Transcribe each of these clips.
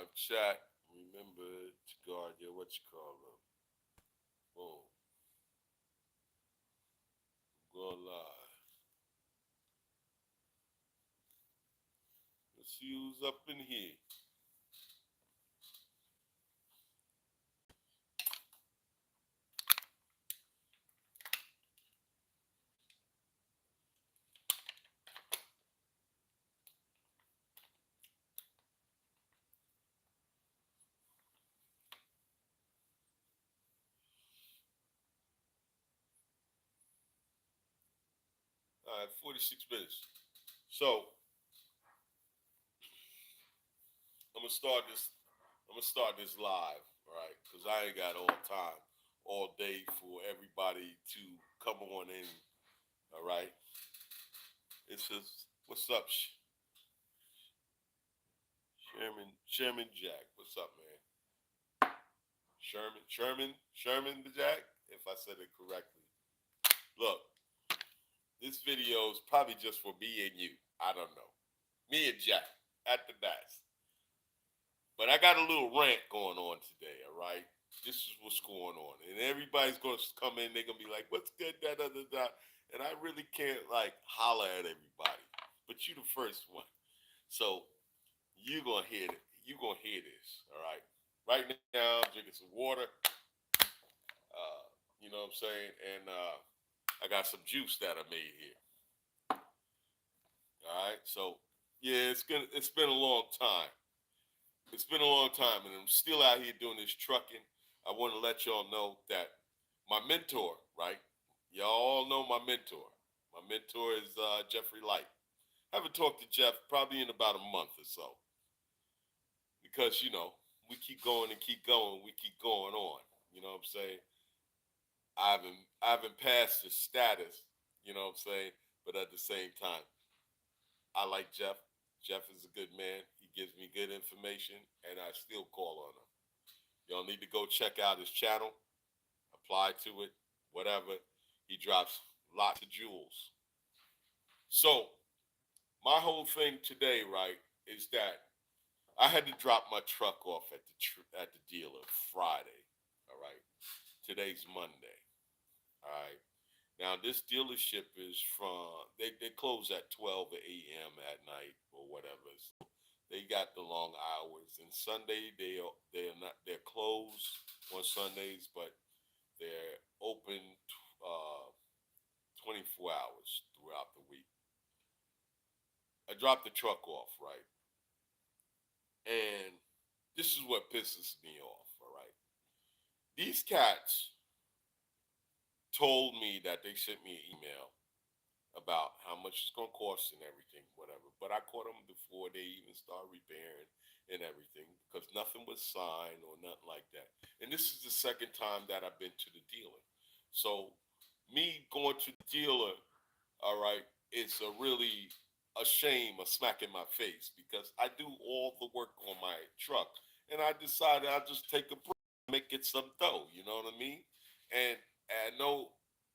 live chat. Remember to guard your what you call them. Boom. Go live. Let's see who's up in here. 46 minutes. So I'm gonna start this. I'm gonna start this live, right? Because I ain't got all time, all day for everybody to come on in. All right. It says, "What's up, Sherman Jack? What's up, man? Sherman the Jack? If I said it correctly. Look, this video is probably just for me and you. I don't know. Me and Jack at the best. But I got a little rant going on today, all right? This is what's going on. And everybody's going to come in, they're going to be like, what's good, da, da, da, da. And I really can't, like, holler at everybody. But you the first one. So you're going to hear it. You're going to hear this, all right? Right now, I'm drinking some water. You know what I'm saying? And I got some juice that I made here. All right? So, yeah, it's been a long time. It's been a long time, and I'm still out here doing this trucking. I want to let y'all know that my mentor, right? Y'all all know my mentor. My mentor is Jeffrey Light. I haven't talked to Jeff probably in about a month or so. Because, you know, we keep going and keep going. We keep going on. You know what I'm saying? I haven't passed the status, you know what I'm saying? But at the same time, I like Jeff. Jeff is a good man. He gives me good information, and I still call on him. Y'all need to go check out his channel, apply to it, whatever. He drops lots of jewels. So, my whole thing today, right, is that I had to drop my truck off at the dealer Friday. All right. Today's Monday. All right. Now this dealership is from they close at 12 a.m. at night or whatever. So they got the long hours. And Sunday they're closed on Sundays, but they're open 24 hours throughout the week. I dropped the truck off, right? And this is what pisses me off, all right? These cats told me that they sent me an email about how much it's going to cost and everything, whatever. But I caught them before they even started repairing and everything because nothing was signed or nothing like that. And this is the second time that I've been to the dealer. So me going to the dealer, all right, it's a shame, a smack in my face because I do all the work on my truck. And I decided I'll just take a break, make it some dough, you know what I mean? And I know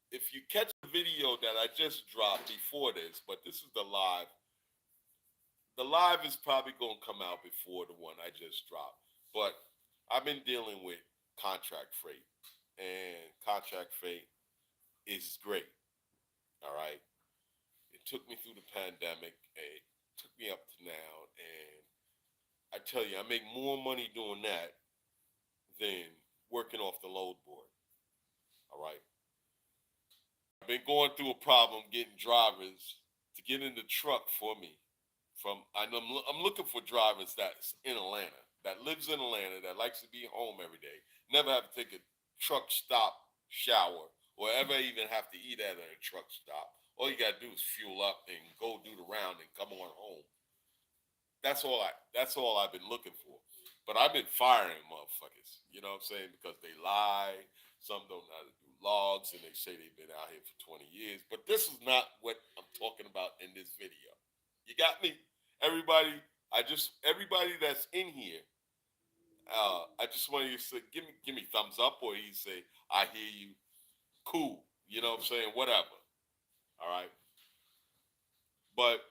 if you catch the video that I just dropped before this, but this is the live. The live is probably going to come out before the one I just dropped. But I've been dealing with contract freight, and contract freight is great. All right. It took me through the pandemic. It took me up to now, and I tell you, I make more money doing that than working off the load board. All right. I've been going through a problem getting drivers to get in the truck for me. I'm looking for drivers that's in Atlanta, that lives in Atlanta, that likes to be home every day, never have to take a truck stop shower, or ever even have to eat at a truck stop. All you gotta do is fuel up and go do the round and come on home. That's all I've been looking for. But I've been firing motherfuckers, you know what I'm saying? Because they lie. Some don't know how to do logs and they say they've been out here for 20 years. But this is not what I'm talking about in this video. You got me? Everybody, everybody that's in here, I just want you to say, give me thumbs up, or you say, I hear you. Cool. You know what I'm saying? Whatever. All right. But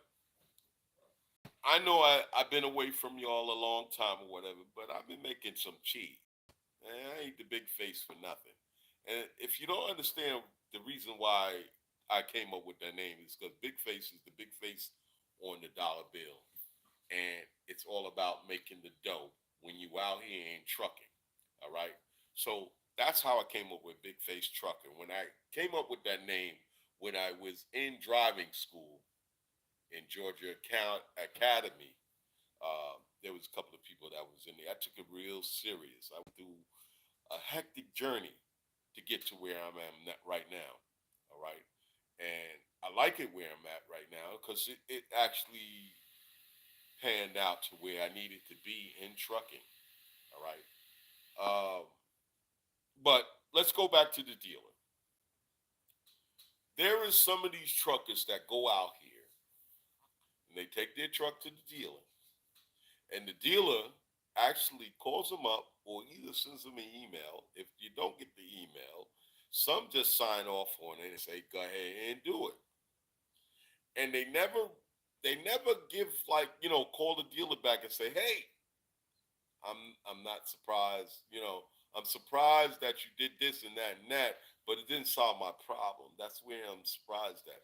I know I've been away from y'all a long time or whatever, but I've been making some cheese. And I ain't the big face for nothing. And if you don't understand the reason why I came up with that name is because Big Face is the big face on the dollar bill. And it's all about making the dough when you out here and trucking. All right. So that's how I came up with Big Face Trucking. When I came up with that name when I was in driving school in Georgia Academy, there was a couple of people that was in there. I took it real serious. I went through a hectic journey to get to where I'm at right now. All right. And I like it where I'm at right now because it actually panned out to where I needed to be in trucking. All right. But let's go back to the dealer. There is some of these truckers that go out here and they take their truck to the dealer, and the dealer actually calls them up or either sends them an email. If you don't get the email, some just sign off on it and say, "Go ahead and do it." And they never give, like, call the dealer back and say, "Hey, I'm not surprised. I'm surprised that you did this and that, but it didn't solve my problem." That's where I'm surprised at.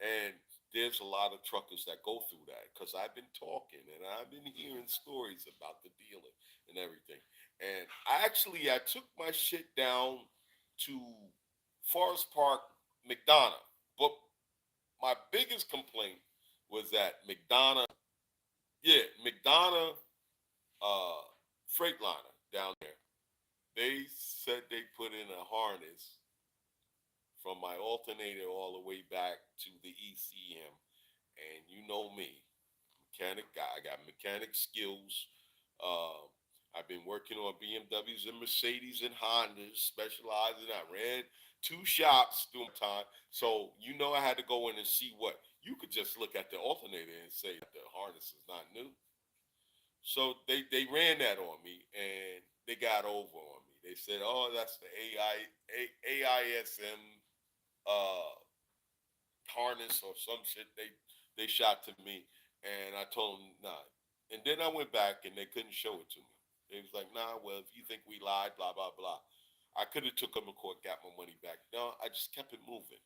And there's a lot of truckers that go through that because I've been talking and I've been hearing stories about the dealer and everything. And I took my shit down to Forest Park, McDonough. But my biggest complaint was that McDonough uh, Freightliner down there. They said they put in a harness from my alternator all the way back to the ECM. And you know me, mechanic guy. I got mechanic skills. Uh, I've been working on BMWs and Mercedes and Hondas, specializing. I ran two shops through my time. So, I had to go in and see what. You could just look at the alternator and say that the harness is not new. So they ran that on me and they got over on me. They said, "Oh, that's the AISM uh, harness or some shit." They shot to me, and I told them nah. And then I went back and they couldn't show it to me. They was like, "Nah, well, if you think we lied, blah blah blah." I could have took them to court, got my money back. No, I just kept it moving.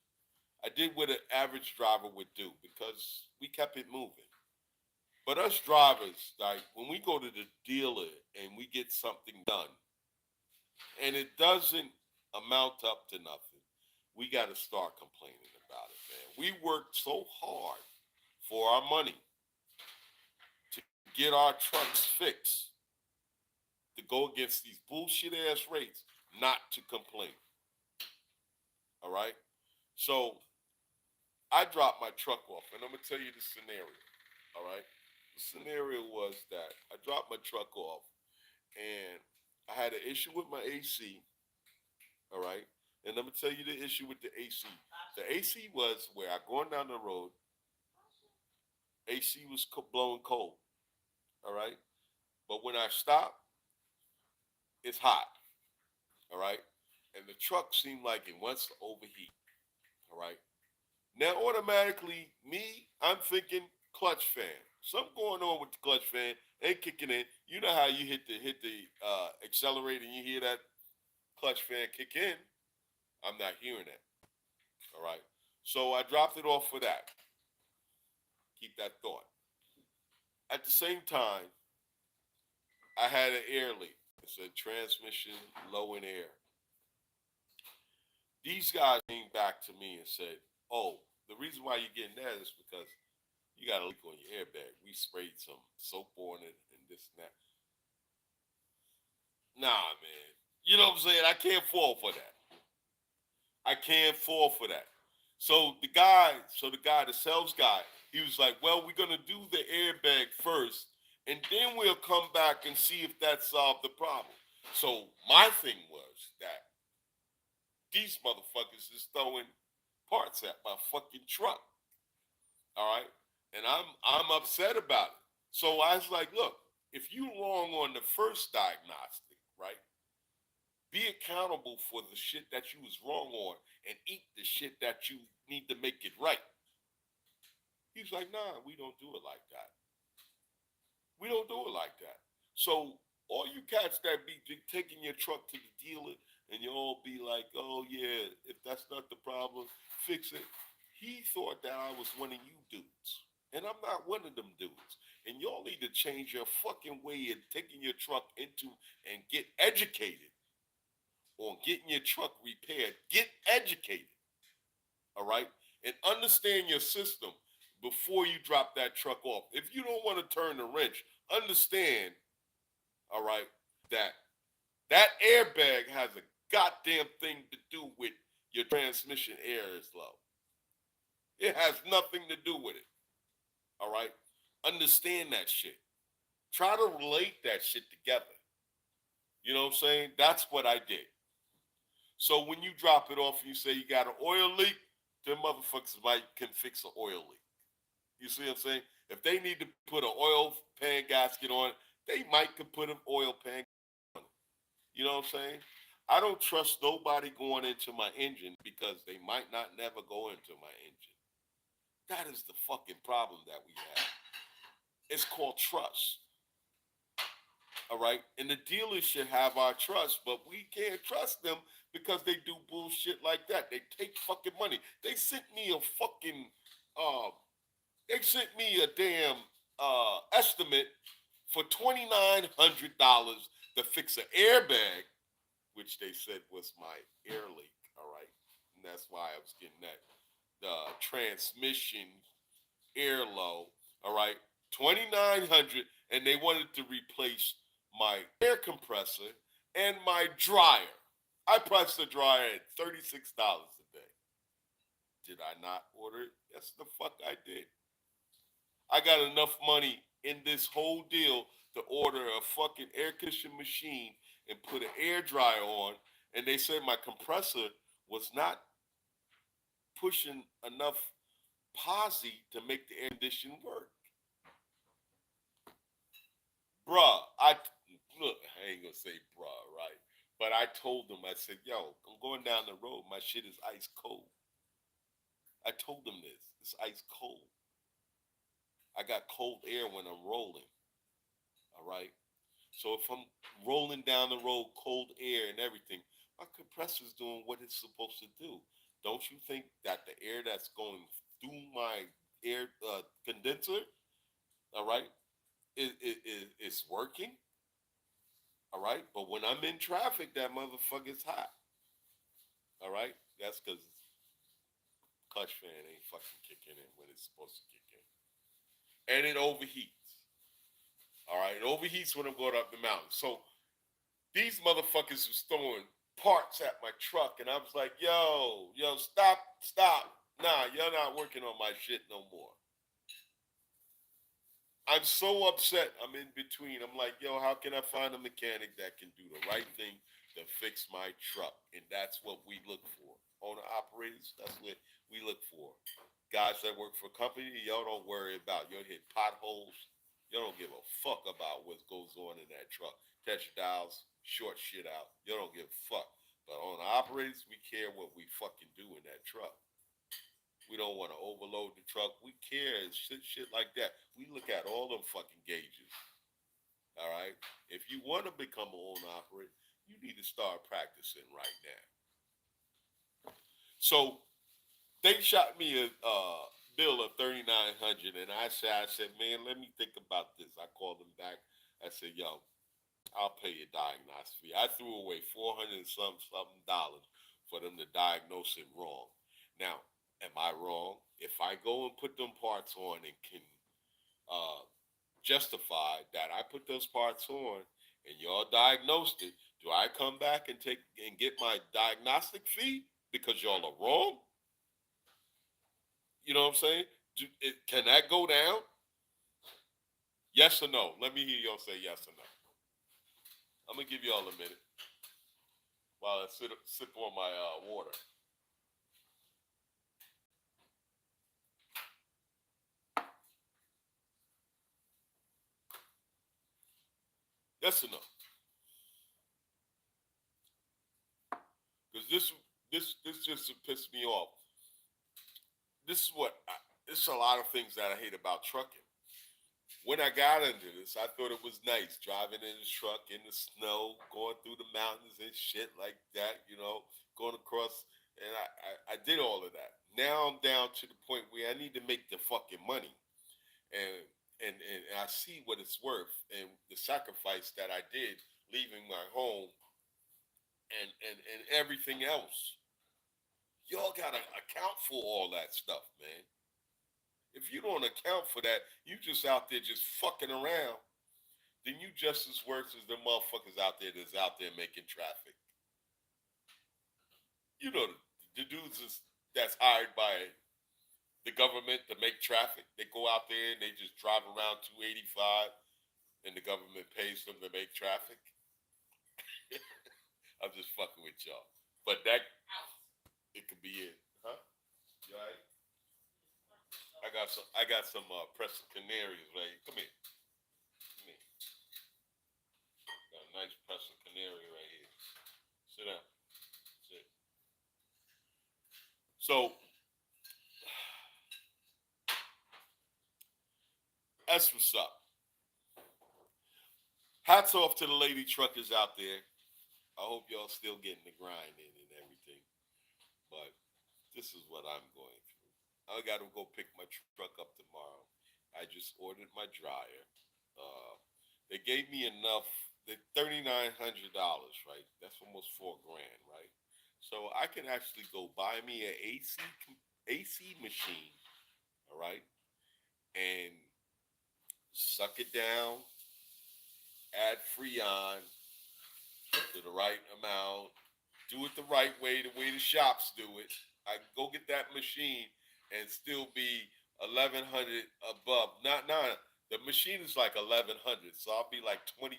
I did what an average driver would do because we kept it moving. But us drivers, like when we go to the dealer and we get something done and it doesn't amount up to nothing, we got to start complaining about it, man. We worked so hard for our money to get our trucks fixed, to go against these bullshit ass rates, not to complain. All right? So I dropped my truck off, and I'm going to tell you the scenario. All right? The scenario was that I dropped my truck off and I had an issue with my AC. All right. And I'm gonna tell you the issue with the AC. The AC was where I going down the road. AC was blowing cold. All right. But when I stop, it's hot. All right. And the truck seemed like it wants to overheat. All right. Now automatically, I'm thinking clutch fan. Something going on with the clutch fan ain't kicking in. You know how you hit the accelerator and you hear that clutch fan kick in. I'm not hearing that. All right. So I dropped it off for that. Keep that thought. At the same time, I had an air leak. It said transmission low in air. These guys came back to me and said, "Oh, the reason why you're getting that is because you got a leak on your airbag. We sprayed some soap on it and this and that." Nah, man. You know what I'm saying? I can't fall for that. I can't fall for that. The sales guy, he was like, "Well, we're gonna do the airbag first, and then we'll come back and see if that solved the problem." So my thing was that these motherfuckers is throwing parts at my fucking truck. All right, and I'm upset about it. So I was like, "Look, if you wrong on the first diagnostic, right? Be accountable for the shit that you was wrong on and eat the shit that you need to make it right." He's like, "Nah, we don't do it like that." We don't do it like that. So all you cats that be taking your truck to the dealer and you all be like, oh yeah, if that's not the problem, fix it. He thought that I was one of you dudes. And I'm not one of them dudes. And y'all need to change your fucking way of taking your truck into and get educated on getting your truck repaired. Get educated, all right? And understand your system before you drop that truck off. If you don't want to turn the wrench, understand, all right, that that airbag has a goddamn thing to do with your transmission air is low. It has nothing to do with it, all right? Understand that shit. Try to relate that shit together. You know what I'm saying? That's what I did. So when you drop it off and you say you got an oil leak, them motherfuckers might can fix an oil leak. You see what I'm saying? If they need to put an oil pan gasket on, they might could put an oil pan on. You know what I'm saying? I don't trust nobody going into my engine because they might not never go into my engine. That is the fucking problem that we have. It's called trust. All right. And the dealers should have our trust, but we can't trust them because they do bullshit like that. They take fucking money. They sent me a fucking uh they sent me a damn estimate for $2,900 to fix an airbag, which they said was my air leak. All right. And that's why I was getting that transmission air low. All right. 2,900, and they wanted to replace my air compressor and my dryer. I priced the dryer at $36 a day. Did I not order it? Yes, the fuck I did. I got enough money in this whole deal to order a fucking air conditioning machine and put an air dryer on, and they said my compressor was not pushing enough posi to make the air conditioning work. Bruh, look, I ain't gonna say bruh, right? But I told them, I said, yo, I'm going down the road. My shit is ice cold. I told them this. It's ice cold. I got cold air when I'm rolling. All right. So if I'm rolling down the road, cold air and everything, my compressor's doing what it's supposed to do. Don't you think that the air that's going through my air condenser, all right, is working? All right. But when I'm in traffic, that motherfucker's hot. All right. That's because clutch fan ain't fucking kicking in when it's supposed to kick in. And it overheats. All right. It overheats when I'm going up the mountain. So these motherfuckers was throwing parts at my truck. And I was like, yo, stop. Nah, you're not working on my shit no more. I'm so upset. I'm in between. I'm like, yo, how can I find a mechanic that can do the right thing to fix my truck? And that's what we look for. Owner operators, that's what we look for. Guys that work for a company, y'all don't worry about. You'll hit potholes. Y'all don't give a fuck about what goes on in that truck. Touch dials, short shit out. Y'all don't give a fuck. But owner operators, we care what we fucking do in that truck. We don't want to overload the truck. We care and shit like that. We look at all them fucking gauges. All right. If you want to become an owner operator, you need to start practicing right now. So they shot me a bill of $3,900, and I said, man, let me think about this. I called them back. I said, yo, I'll pay your diagnostic fee. I threw away $400 and something dollars for them to diagnose it wrong. Now, am I wrong? If I go and put them parts on and can justify that I put those parts on and y'all diagnosed it, do I come back and get my diagnostic fee because y'all are wrong? You know what I'm saying? Can that go down? Yes or no? Let me hear y'all say yes or no. I'm gonna give y'all a minute while I sip on my water. Yes or no? Because this just pissed me off. This is a lot of things that I hate about trucking. When I got into this, I thought it was nice driving in the truck in the snow, going through the mountains and shit like that, going across. And I did all of that. Now I'm down to the point where I need to make the fucking money. And, and I see what it's worth and the sacrifice that I did leaving my home and everything else. Y'all got to account for all that stuff, man. If you don't account for that, you just out there just fucking around, then you just as worse as the motherfuckers out there that's out there making traffic. You know, the dudes that's hired by the government to make traffic. They go out there and they just drive around 285 and the government pays them to make traffic. I'm just fucking with y'all. But that, it could be it. Huh? You all right? I got some pressing canaries right here. Come here. Come here. Got a nice pressing canary right here. Sit down. Sit. So that's what's up. Hats off to the lady truckers out there. I hope y'all still getting the grind in and everything. But this is what I'm going through. I got to go pick my truck up tomorrow. I just ordered my dryer. They gave me enough. The $3,900, right? That's almost $4,000, right? So I can actually go buy me an AC machine, all right, and suck it down, add Freon to the right amount, do it the right way, the way the shops do it. I can go get that machine and still be 1,100 above. Not the machine is like 1,100, so I'll be like 22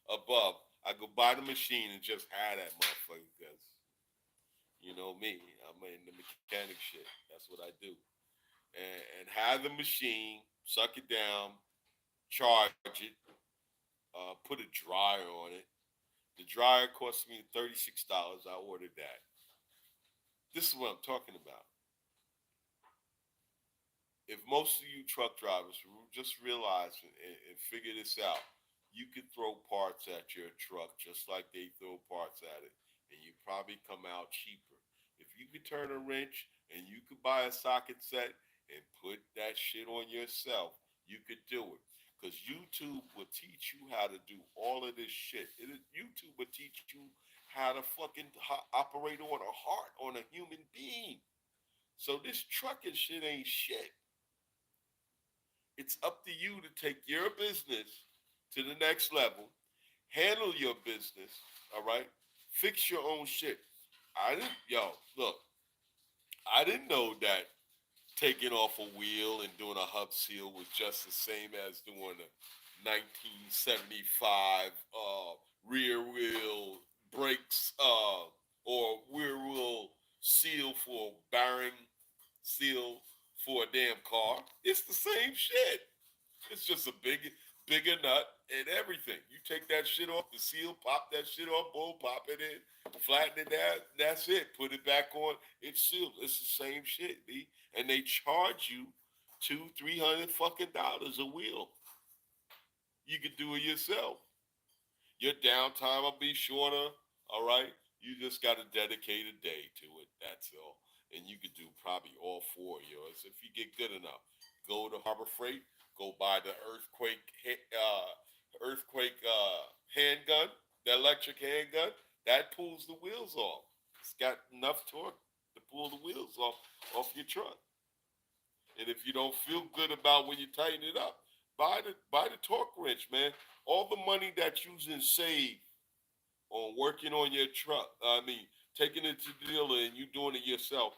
above. I go buy the machine and just have that motherfucker because you know me, I'm in the mechanic shit. That's what I do. And have the machine, suck it down, charge it, put a dryer on it. The dryer cost me $36. I ordered that. This is what I'm talking about. If most of you truck drivers just realize and figure this out, you could throw parts at your truck just like they throw parts at it, and you probably come out cheaper. If you could turn a wrench and you could buy a socket set and put that shit on yourself, you could do it. Because YouTube will teach you how to do all of this shit. YouTube will teach you how to fucking operate on a heart, on a human being. So this trucking shit ain't shit. It's up to you to take your business to the next level, handle your business, all right? Fix your own shit. Look, I didn't know that taking off a wheel and doing a hub seal was just the same as doing a 1975 rear wheel brakes or rear wheel seal for bearing seal for a damn car. It's the same shit. It's just a bigger nut and everything. You take that shit off the seal, pop that shit off, boom, pop it in, flatten it down. That's it. Put it back on. It's sealed. It's the same shit, B. And they charge you $200-300 fucking dollars a wheel. You could do it yourself. Your downtime will be shorter. All right. You just got to dedicate a day to it. That's all. And you could do probably all four of yours if you get good enough. Go to Harbor Freight. Go buy the handgun, the electric handgun. That pulls the wheels off. It's got enough torque to pull the wheels off your truck. And if you don't feel good about when you tighten it up, buy the torque wrench, man. All the money that you can save on working on your truck, taking it to the dealer and you doing it yourself,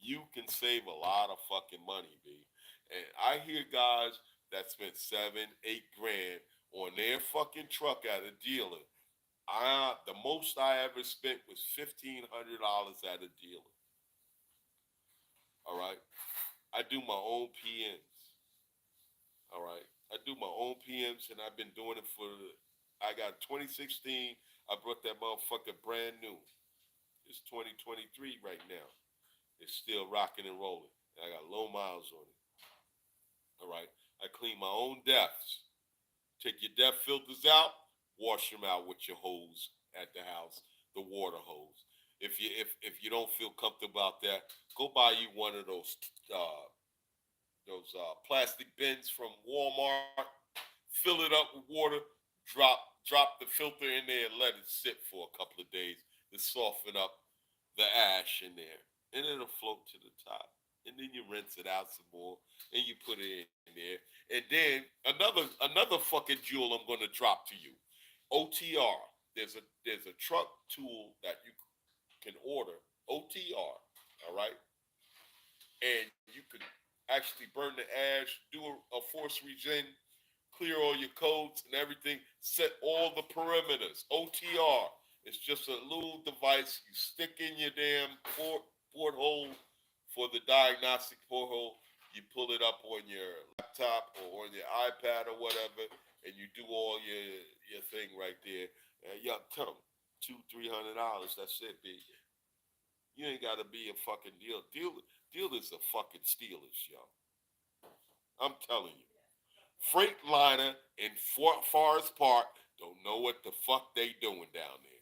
you can save a lot of fucking money, B. And I hear guys that spent 7-8 grand on their fucking truck at a dealer. The most I ever spent was $1,500 at a dealer. All right. I do my own PMs. All right. I do my own PMs, and I've been doing it I got 2016. I brought that motherfucker brand new. It's 2023 right now. It's still rocking and rolling. I got low miles on it. All right. I clean my own depths. Take your depth filters out, wash them out with your hose at the house, the water hose. If you don't feel comfortable about that, go buy you one of those plastic bins from Walmart. Fill it up with water. Drop the filter in there and let it sit for a couple of days to soften up the ash in there, and it'll float to the top. And then you rinse it out some more, and you put it in there. And then another fucking jewel I'm gonna drop to you. OTR. There's a truck tool that you can order. OTR. All right, and you can actually burn the ash, do a force regen, clear all your codes and everything, set all the perimeters. OTR. It's just a little device you stick in your damn porthole for the diagnostic porthole. You pull it up on your laptop or on your iPad or whatever, and you do all your thing right there. Yeah, tell them $200-300. That's it, B. You ain't got to be a fucking dealers are fucking stealers, yo. I'm telling you. Freightliner in Forest Park don't know what the fuck they doing down there.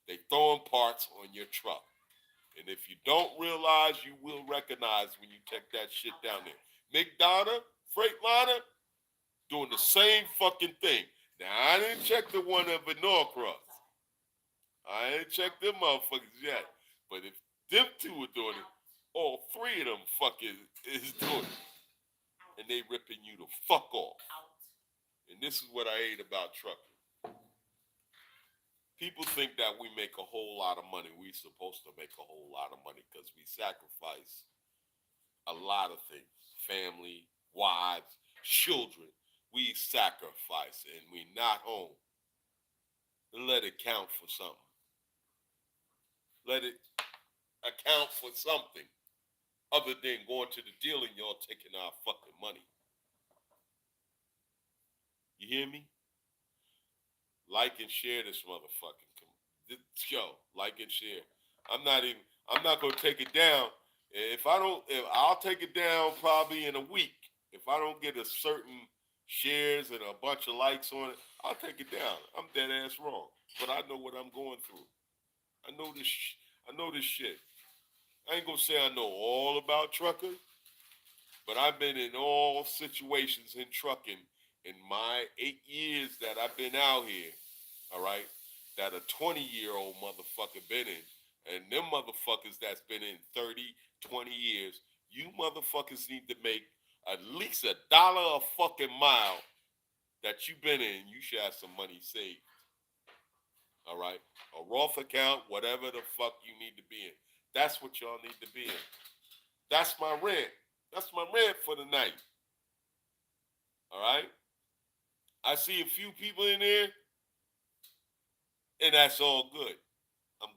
They throwing parts on your truck. And if you don't realize, you will recognize when you take that shit down there. McDonough, Freightliner, doing the same fucking thing. Now, I didn't check the one up in Norcross. I ain't checked them motherfuckers yet. But if them two are doing it, all three of them fuckers is doing it. And they ripping you the fuck off. And this is what I hate about trucking. People think that we make a whole lot of money. We're supposed to make a whole lot of money because we sacrifice a lot of things. Family, wives, children. We sacrifice and we're not home. Let it count for something. Let it account for something other than going to the deal and y'all taking our fucking money. You hear me? Like and share this motherfucking. Yo, like and share. I'm not gonna take it down. I'll take it down probably in a week. If I don't get a certain shares and a bunch of likes on it, I'll take it down. I'm dead ass wrong. But I know what I'm going through. I know this shit. I ain't gonna say I know all about trucking, but I've been in all situations in trucking in my 8 years that I've been out here, all right, that a 20-year-old motherfucker been in, and them motherfuckers that's been in 30, 20 years, you motherfuckers need to make at least $1 a fucking mile that you've been in. You should have some money saved, all right? A Roth account, whatever the fuck you need to be in. That's what y'all need to be in. That's my rent. That's my rent for the night. All right? I see a few people in there, and that's all good. I'm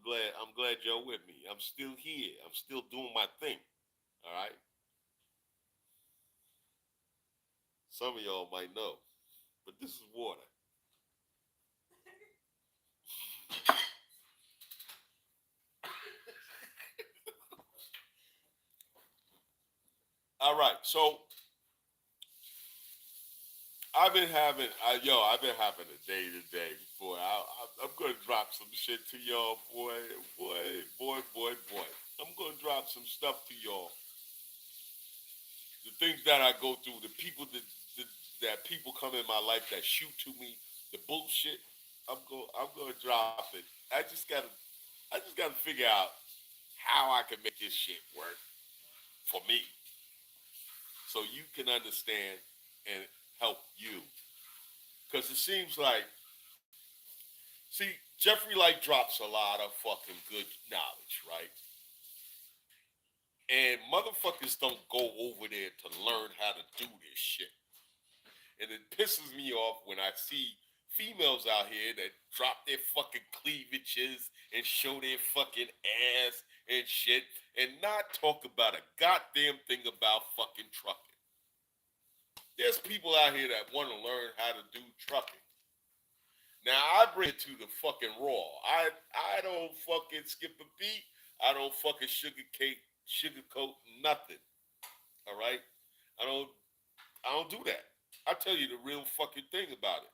glad y'all with me. I'm still here. I'm still doing my thing. All right? Some of y'all might know, but this is water. All right, so I've been having a day to day, boy. I'm gonna drop some shit to y'all, boy. I'm gonna drop some stuff to y'all. The things that I go through, the people that people come in my life that shoot to me, the bullshit. I'm gonna drop it. I just gotta figure out how I can make this shit work for me, so you can understand and help you. Because it seems like, see, Jeffrey Light drops a lot of fucking good knowledge, right? And motherfuckers don't go over there to learn how to do this shit. And it pisses me off when I see females out here that drop their fucking cleavages and show their fucking ass and shit and not talk about a goddamn thing about fucking trucking. There's people out here that want to learn how to do trucking. Now I bring it to the fucking raw. I don't fucking skip a beat. I don't fucking sugarcoat nothing. All right? I don't do that. I'll tell you the real fucking thing about it.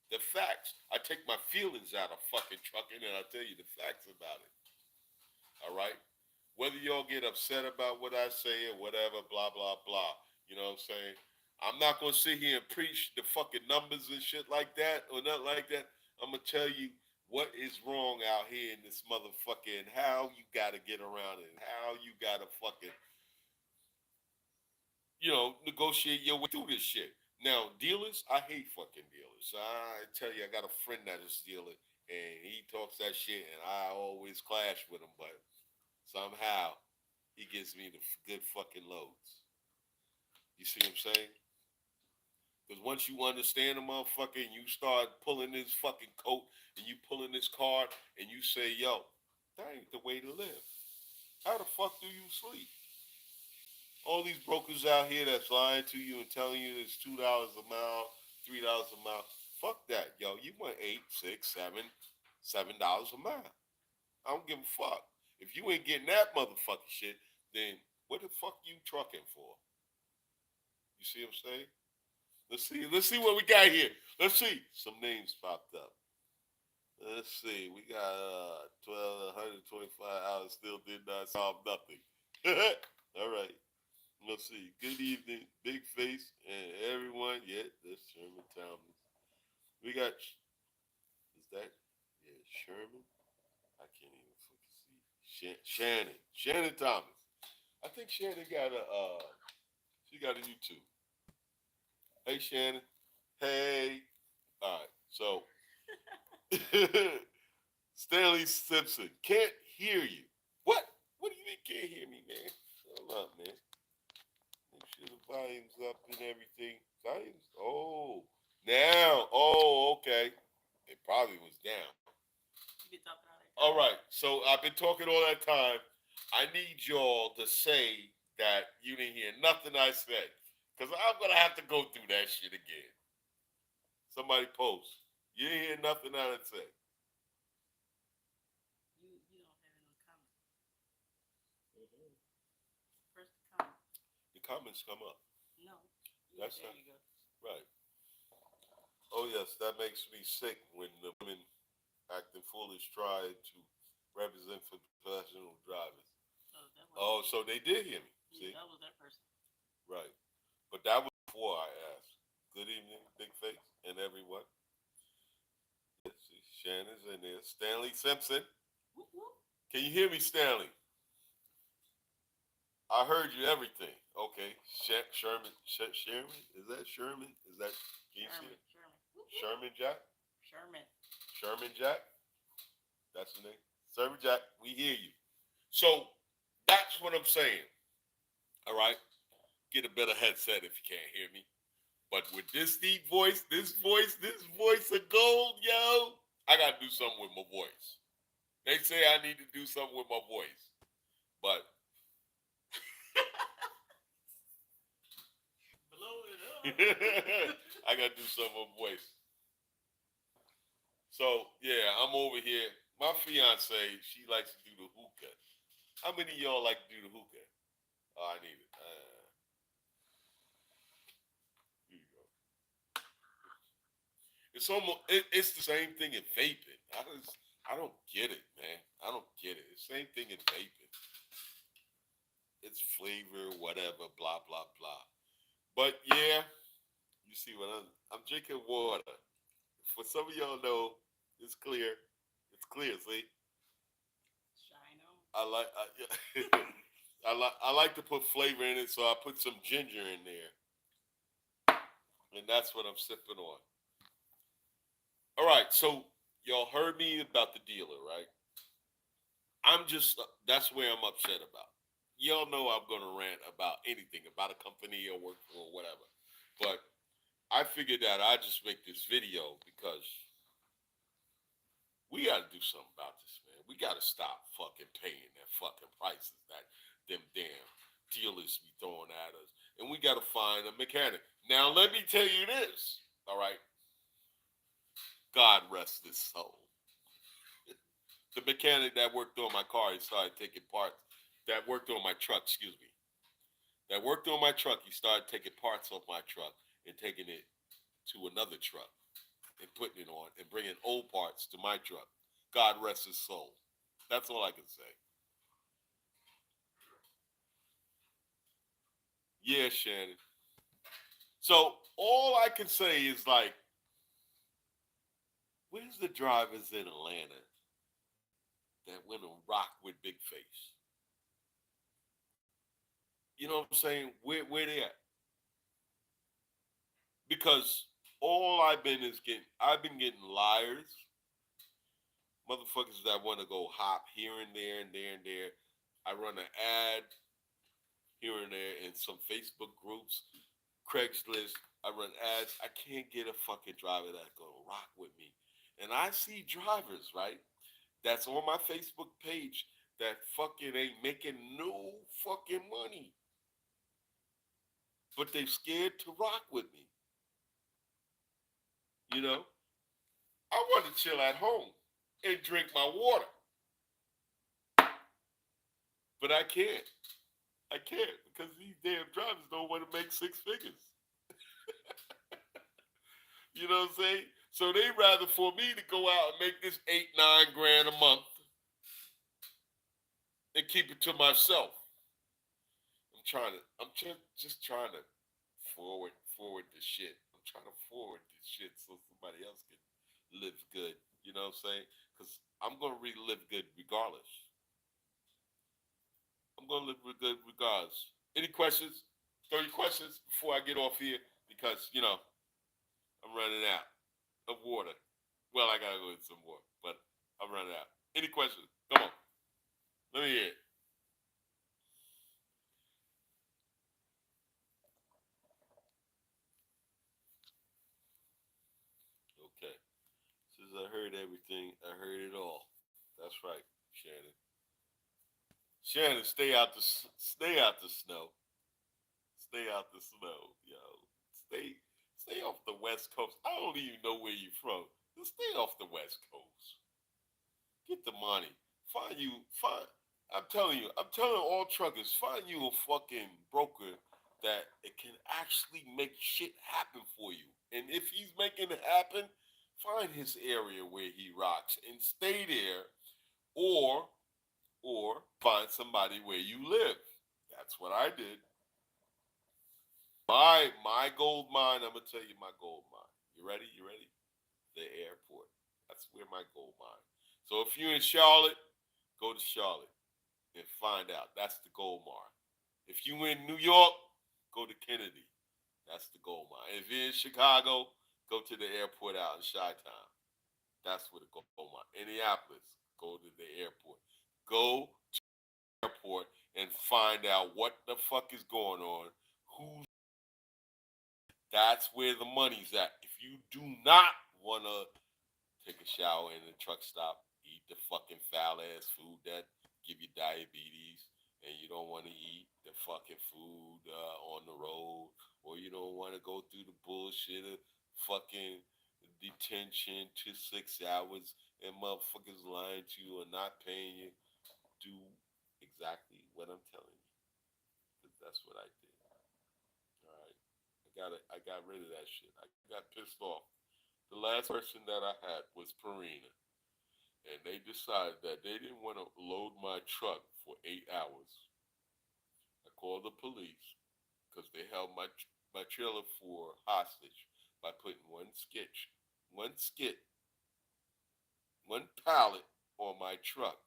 The facts. I take my feelings out of fucking trucking and I tell you the facts about it. All right? Whether y'all get upset about what I say or whatever, blah, blah, blah. You know what I'm saying? I'm not going to sit here and preach the fucking numbers and shit like that or nothing like that. I'm going to tell you what is wrong out here in this motherfucker and how you got to get around it and how you got to fucking, negotiate your way through this shit. Now, dealers, I hate fucking dealers. I tell you, I got a friend that is a dealer and he talks that shit and I always clash with him, but somehow he gives me the good fucking loads. You see what I'm saying? Because once you understand a motherfucker and you start pulling this fucking coat and you pulling this card and you say, yo, that ain't the way to live. How the fuck do you sleep? All these brokers out here that's lying to you and telling you it's $2 a mile, $3 a mile. Fuck that, yo. You want eight, six, $7 a mile. I don't give a fuck. If you ain't getting that motherfucking shit, then what the fuck you trucking for? You see what I'm saying? Let's see what we got here. Let's see. Some names popped up. Let's see. We got 125 hours still did not solve nothing. All right. Let's see. Good evening, Big Face, and everyone. Yeah, that's Sherman Thomas. We got, is that, yeah, Sherman? I can't even fucking see. Shannon Thomas. I think Shannon got she got a YouTube. Hey, Shannon. Hey. All right. So, Stanley Simpson. Can't hear you. What? What do you mean can't hear me, man? Hold up, man. Make sure the volume's up and everything. Volume's, oh. Now. Oh, okay. It probably was down. You been talking all that time. All right. So, I've been talking all that time. I need y'all to say that you didn't hear nothing I said. Because I'm going to have to go through that shit again. Somebody post. You didn't hear nothing I said. You don't have it on comment. Press the comment. The comments come up. No. That's there not you go. right. Oh yes, that makes me sick when the women acting foolish try to represent for professional drivers. Oh, so they did hear me. See, that was that person. right. But that was before I asked. Good evening, Big Face, and everyone. Let's see, Shannon's in there. Stanley Simpson. Whoop, whoop. Can you hear me, Stanley? I heard you everything. Okay. Sherman. Sherman? Is that Sherman? Is that, can you see it? Sherman. Whoop, whoop. Sherman Jack? Sherman. Sherman Jack? That's the name? Sherman Jack, we hear you. So, that's what I'm saying. All right? Get a better headset if you can't hear me. But with this deep voice, this voice of gold, yo, I got to do something with my voice. They say I need to do something with my voice. But blow it up. I got to do something with my voice. So, yeah, I'm over here. My fiance, she likes to do the hookah. How many of y'all like to do the hookah? Oh, I need it. Here you go. It's almost, it's the same thing in vaping. I don't get it, man. I don't get it. It's the same thing in vaping. It's flavor, whatever, blah, blah, blah. But yeah, you see what I'm drinking water. For some of y'all know, it's clear. It's clear, see? Shine on. I like to put flavor in it, so I put some ginger in there. And that's what I'm sipping on. All right, so y'all heard me about the dealer, right? That's where I'm upset about. Y'all know I'm going to rant about anything, about a company or work for or whatever. But I figured that I just make this video because we got to do something about this, man. We got to stop fucking paying that fucking prices that them damn dealers be throwing at us. And we got to find a mechanic. Now, let me tell you this, all right? God rest his soul. The mechanic that worked on my car, he started taking parts. That worked on my truck, excuse me. That worked on my truck, he started taking parts off my truck. and taking it to another truck and putting it on and bringing old parts to my truck. God rest his soul. That's all I can say. Yeah, Shannon. So all I can say is like, where's the drivers in Atlanta that went and rock with Big Face? You know what I'm saying? Where they at? Because all I've been getting liars, motherfuckers that want to go hop here and there and there and there. I run an ad here and there in some Facebook groups, Craigslist. I run ads. I can't get a fucking driver that's gonna rock with me. And I see drivers, right? That's on my Facebook page that fucking ain't making no fucking money. But they scared to rock with me. You know? I want to chill at home and drink my water. But I can't. I can't because these damn drivers don't want to make six figures. You know what I'm saying? So they rather for me to go out and make this 8-9 grand a month and keep it to myself. I'm just trying to forward the shit. I'm trying to forward this shit so somebody else can live good. You know what I'm saying? Because I'm gonna really live good regardless. I'm gonna live good regardless. Any questions? 30 questions before I get off here because I'm running out of water. Well, I gotta go get some more, but I'm running out. Any questions? Come on. Let me hear it. Okay. Since I heard everything, I heard it all. That's right, Shannon. Shannon, stay out the snow. Stay out the snow, yo. Stay off the West Coast. I don't even know where you're from. Just stay off the West Coast. Get the money. Find. I'm telling all truckers, find you a fucking broker that it can actually make shit happen for you. And if he's making it happen, find his area where he rocks and stay there, or find somebody where you live. That's what I did. My gold mine. I'm gonna tell you my gold mine. You ready? You ready? The airport. That's where my gold mine. So if you're in Charlotte, go to Charlotte and find out. That's the gold mine. If you in New York, go to Kennedy. That's the gold mine. If you're in Chicago, go to the airport out in Chi-Town. That's where the gold mine. Indianapolis, go to the airport. Go to the airport and find out what the fuck is going on. Who's That's where the money's at. If you do not want to take a shower in a truck stop, eat the fucking foul ass food that give you diabetes, and you don't want to eat the fucking food on the road, or you don't want to go through the bullshit of fucking detention to 6 hours and motherfuckers lying to you or not paying you, do exactly what I'm telling you. 'Cause that's what I did. All right. I got rid of that shit. I got pissed off. The last person that I had was Purina, and they decided that they didn't want to load my truck for 8 hours. I called the police because they held my trailer for hostage by putting one skit, one pallet on my truck,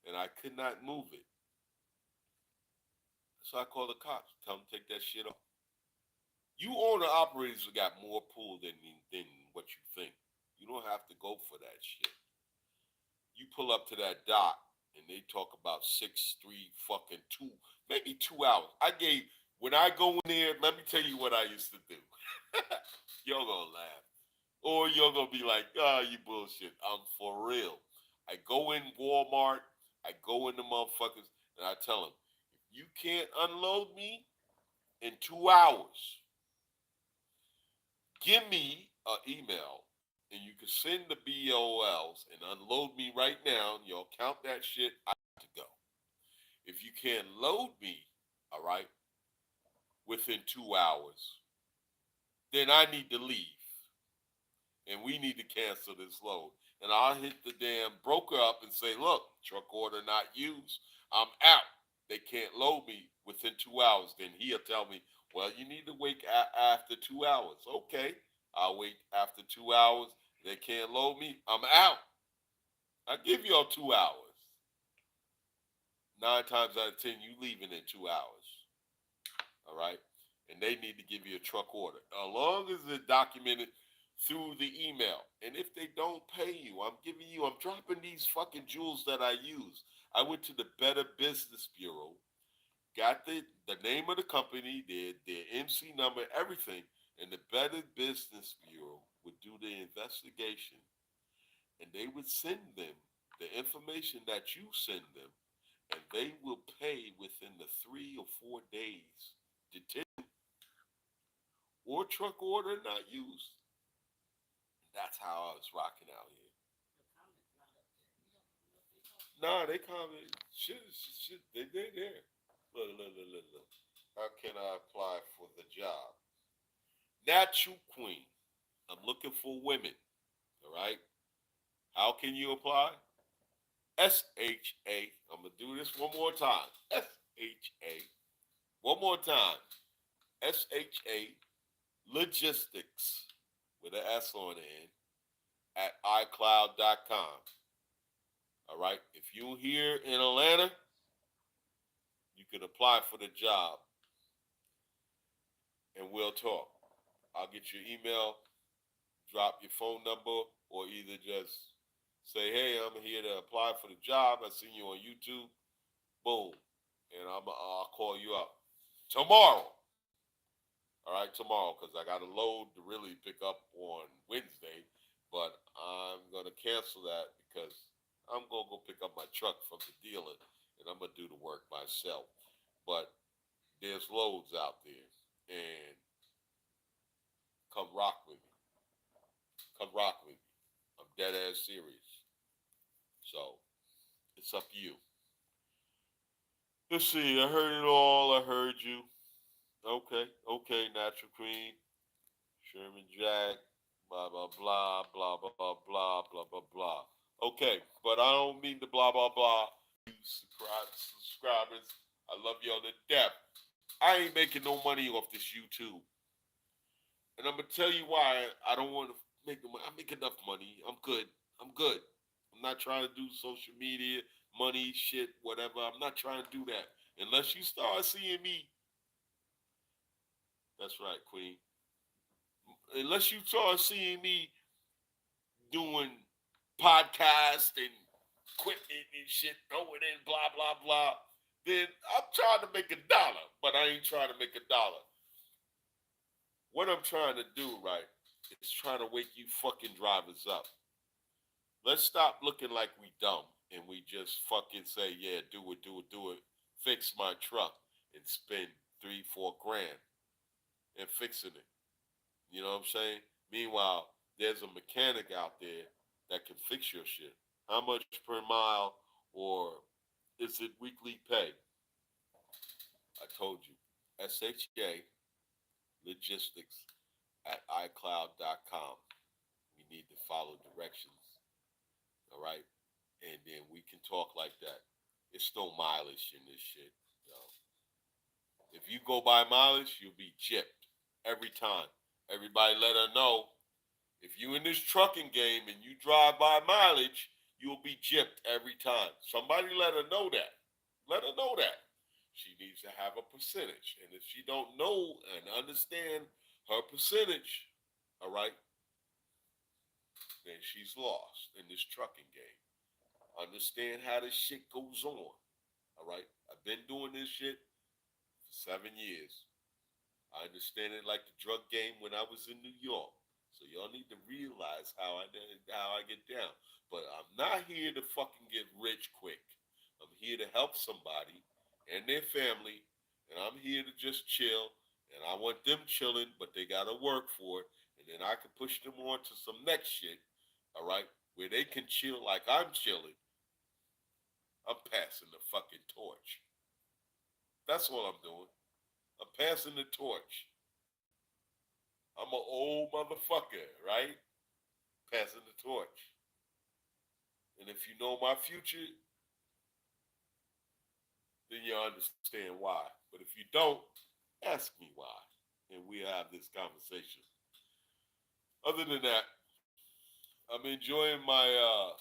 and I could not move it. So I called the cops. Tell them to take that shit off. You owner operators have got more pull than what you think. You don't have to go for that shit. You pull up to that dock and they talk about 6, 3, fucking 2, maybe 2 hours. When I go in there, let me tell you what I used to do. Y'all gonna laugh. Or you're gonna be like, you bullshit. I'm for real. I go in Walmart, I go in the motherfuckers, and I tell them, if you can't unload me in 2 hours, give me an email and you can send the BOLs and unload me right now. And you'll count that shit. I have to go. If you can't load me, all right, within 2 hours, then I need to leave. And we need to cancel this load. And I'll hit the damn broker up and say, look, truck order not used. I'm out. They can't load me within 2 hours. Then he'll tell me, well, you need to wait after 2 hours. Okay, I'll wait after 2 hours. They can't load me. I'm out. I give y'all 2 hours. 9 times out of 10, you leaving in 2 hours. All right? And they need to give you a truck order. As long as it's documented through the email. And if they don't pay you, I'm dropping these fucking jewels that I use. I went to the Better Business Bureau, got the name of the company, their MC number, everything, and the Better Business Bureau would do the investigation, and they would send them the information that you send them, and they will pay within the 3 or 4 days to or truck order not used. That's how I was rocking out here. Nah, they comment. Shit. They're there. Look. How can I apply for the job? Natural Queen. I'm looking for women. All right. How can you apply? SHA. I'm gonna do this one more time. SHA. One more time. SHA Logistics with an S on the end at iCloud.com. All right. If you're here in Atlanta, you can apply for the job and we'll talk. I'll get your email, drop your phone number, or either just say, hey, I'm here to apply for the job. I seen you on YouTube. Boom. And I'll call you up tomorrow. All right, tomorrow, because I got a load to really pick up on Wednesday, but I'm going to cancel that because I'm going to go pick up my truck from the dealer, and I'm going to do the work myself. But there's loads out there, and come rock with me. Come rock with me. I'm dead ass serious. So, it's up to you. Let's see, I heard it all. I heard you. Okay, Natural Queen, Sherman Jack, blah, blah, blah, blah, blah, blah, blah, blah, blah, blah. Okay, but I don't mean to blah, blah, blah. You subscribers, I love y'all to death. I ain't making no money off this YouTube. And I'm going to tell you why I don't want to make no money. I make enough money. I'm good. I'm not trying to do social media, money, shit, whatever. I'm not trying to do that. Unless you start seeing me. That's right, Queen. Unless you start seeing me doing podcasts and equipment and shit, going in, blah, blah, blah, then I'm trying to make $1, but I ain't trying to make $1. What I'm trying to do, right, is trying to wake you fucking drivers up. Let's stop looking like we dumb and we just fucking say, yeah, do it, fix my truck and spend 3-4 grand and fixing it. You know what I'm saying? Meanwhile, there's a mechanic out there that can fix your shit. How much per mile, or is it weekly pay? I told you. SHA Logistics at iCloud.com. We need to follow directions. All right? And then we can talk like that. It's no mileage in this shit. Yo. If you go by mileage, you'll be gypped every time. Everybody let her know, if you in this trucking game and you drive by mileage, you'll be gypped every time. Somebody let her know that. Let her know that. She needs to have a percentage. And if she don't know and understand her percentage, all right, then she's lost in this trucking game. Understand how this shit goes on, all right? I've been doing this shit for 7 years. I understand it like the drug game when I was in New York. So y'all need to realize how I get down. But I'm not here to fucking get rich quick. I'm here to help somebody and their family, and I'm here to just chill. And I want them chilling, but they gotta work for it. And then I can push them on to some next shit, all right, where they can chill like I'm chilling. I'm passing the fucking torch. That's all I'm doing. I'm passing the torch. I'm an old motherfucker, right? Passing the torch. And if you know my future, then you understand why. But if you don't, ask me why. And we have this conversation. Other than that, I'm enjoying my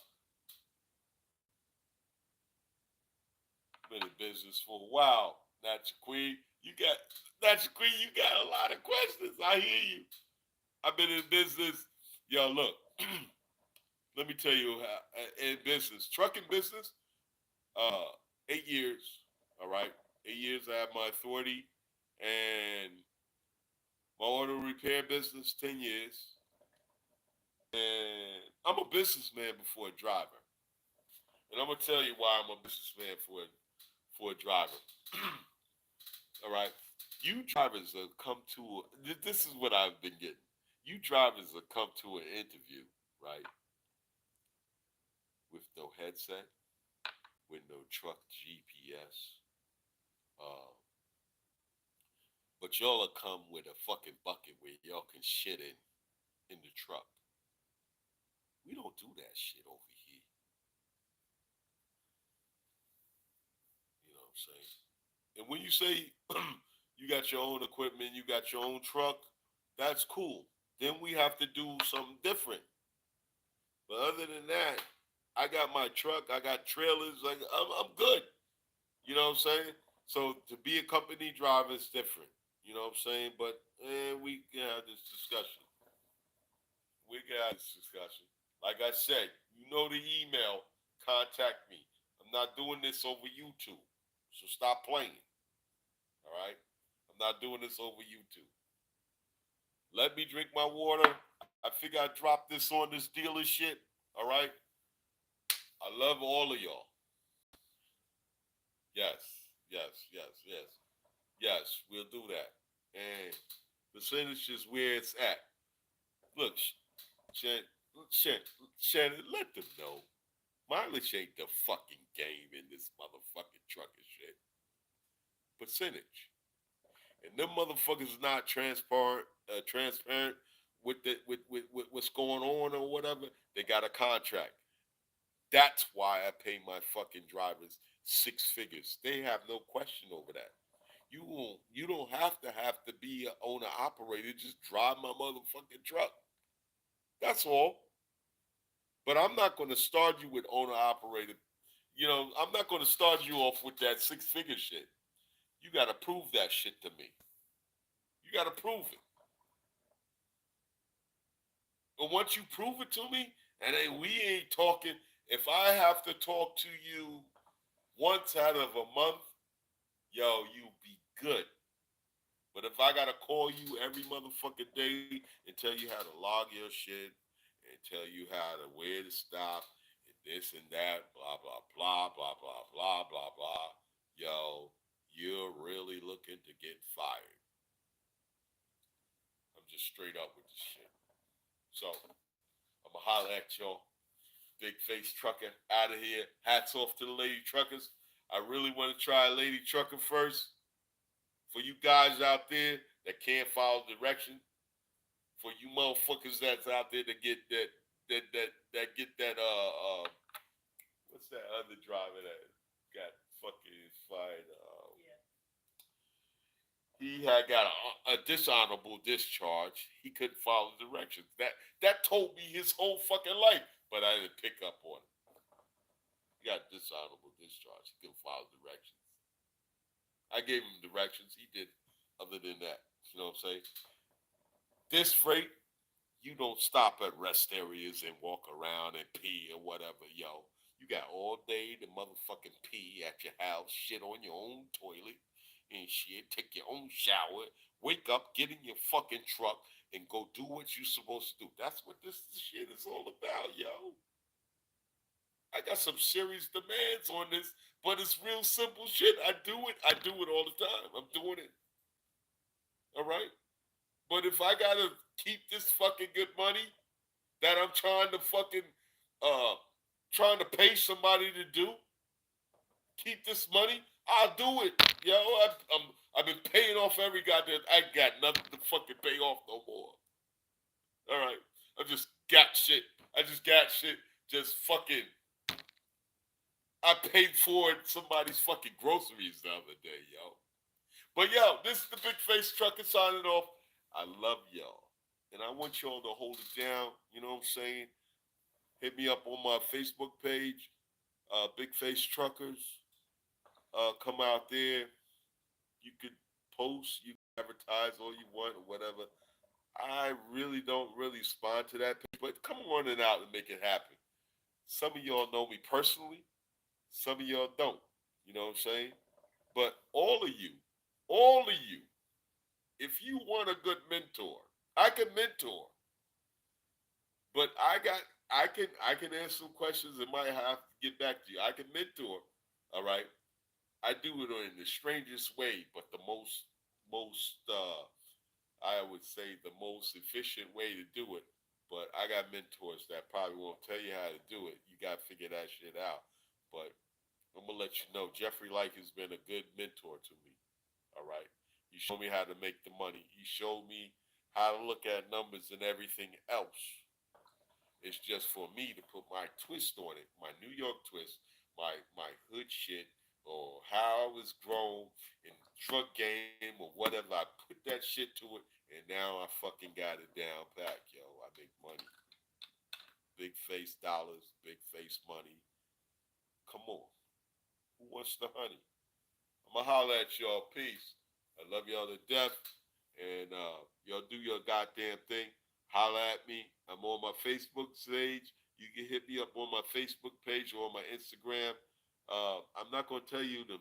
been in business for a while. Not your queen. Not your queen, you got a lot of questions. I hear you. I've been in business. Yo, look, let me tell you how in business, trucking business, 8 years. All right. 8 years I have my authority and my auto repair business, 10 years. And I'm a businessman before a driver. And I'm gonna tell you why I'm a businessman for a driver. All right. You drivers have come to this is what I've been getting. You drivers have come to an interview, right? With no headset, with no truck GPS. Uh, but y'all will come with a fucking bucket where y'all can shit in the truck. We don't do that shit over here. You know what I'm saying? And when you say you got your own equipment, you got your own truck, that's cool. Then we have to do something different. But other than that, I got my truck, I got trailers, like I'm good. You know what I'm saying? So to be a company driver is different. You know what I'm saying? But we can have this discussion. We can have this discussion. Like I said, you know the email, contact me. I'm not doing this over YouTube. So stop playing. All right? I'm not doing this over YouTube. Let me drink my water. I figure I dropped this on this dealer shit. All right? I love all of y'all. Yes, yes, yes, yes. Yes, we'll do that. And percentage is where it's at. Look, Shannon, Shannon, let them know. Mileage ain't the fucking game in this motherfucking trucking shit. Percentage. And them motherfuckers not transparent with what's going on or whatever. They got a contract. That's why I pay my fucking drivers 6 figures. They have no question over that. You don't have to be an owner operator. Just drive my motherfucking truck. That's all. But I'm not going to start you with owner operator. You know, I'm not going to start you off with that 6 figure shit. You got to prove that shit to me. You got to prove it. But once you prove it to me, and then we ain't talking, if I have to talk to you once out of a month, yo, you be good. But if I gotta call you every motherfucking day and tell you how to log your shit and tell you how to where to stop and this and that, blah blah blah blah blah blah blah blah, yo, you're really looking to get fired. I'm just straight up with this shit. So I'ma holler at y'all. Big face trucker out of here. Hats off to the lady truckers. I really want to try a lady trucker first. For you guys out there that can't follow direction, for you motherfuckers that's out there that get that get that what's that other driver that got fucking fired? He had got a dishonorable discharge. He couldn't follow directions. That told me his whole fucking life, but I didn't pick up on it. He got dishonorable discharge. He couldn't follow directions. I gave him directions. He did. Other than that, you know what I'm saying? This freight, you don't stop at rest areas and walk around and pee or whatever, yo. You got all day to motherfucking pee at your house, shit on your own toilet and shit, take your own shower, wake up, get in your fucking truck, and go do what you're supposed to do. That's what this shit is all about, yo. I got some serious demands on this, but it's real simple shit. I do it all the time. I'm doing it. All right? But if I gotta keep this fucking good money that I'm trying to fucking trying to pay somebody to do, keep this money, I'll do it. Yo, I've been paying off every goddamn. I got nothing to fucking pay off no more. All right. I just got shit. I just got shit. Just fucking. I paid for somebody's fucking groceries the other day, yo. But yo, this is the Big Face Trucker signing off. I love y'all. And I want y'all to hold it down. You know what I'm saying? Hit me up on my Facebook page, Big Face Truckers. Come out there. You could post, you can advertise all you want or whatever. I really don't really respond to that page, but come on and out and make it happen. Some of y'all know me personally. Some of y'all don't. You know what I'm saying? But all of you, if you want a good mentor, I can mentor. But I can answer some questions and might have to get back to you. I can mentor, all right. I do it in the strangest way, but the most I would say the most efficient way to do it. But I got mentors that probably won't tell you how to do it. You got to figure that shit out. But I'm gonna let you know, Jeffrey Like has been a good mentor to me. All right, he showed me how to make the money. He showed me how to look at numbers and everything else. It's just for me to put my twist on it, my New York twist, my hood shit, or how I was grown in drug game or whatever. I put that shit to it, and now I fucking got it down pat, yo. I make money, big face dollars, big face money. Come on, who wants the honey? I'ma holler at y'all. Peace. I love y'all to death. And y'all do your goddamn thing. Holler at me. I'm on my Facebook page. You can hit me up on my Facebook page or on my Instagram. I'm not gonna tell you the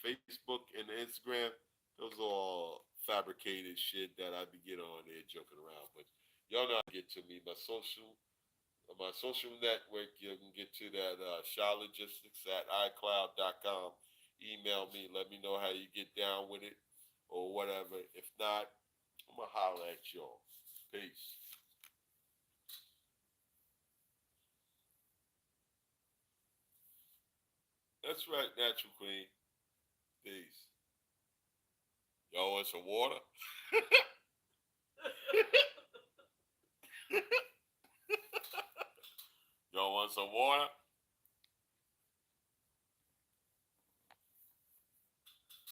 Facebook and the Instagram. Those are all fabricated shit that I be getting on there joking around. But y'all know how to get to me. My social network, you can get to that Logistics at iCloud.com. Email me, let me know how you get down with it or whatever. If not, I'm going to holler at y'all. Peace. That's right, Natural Queen. Peace. Y'all want some water? Y'all want some water?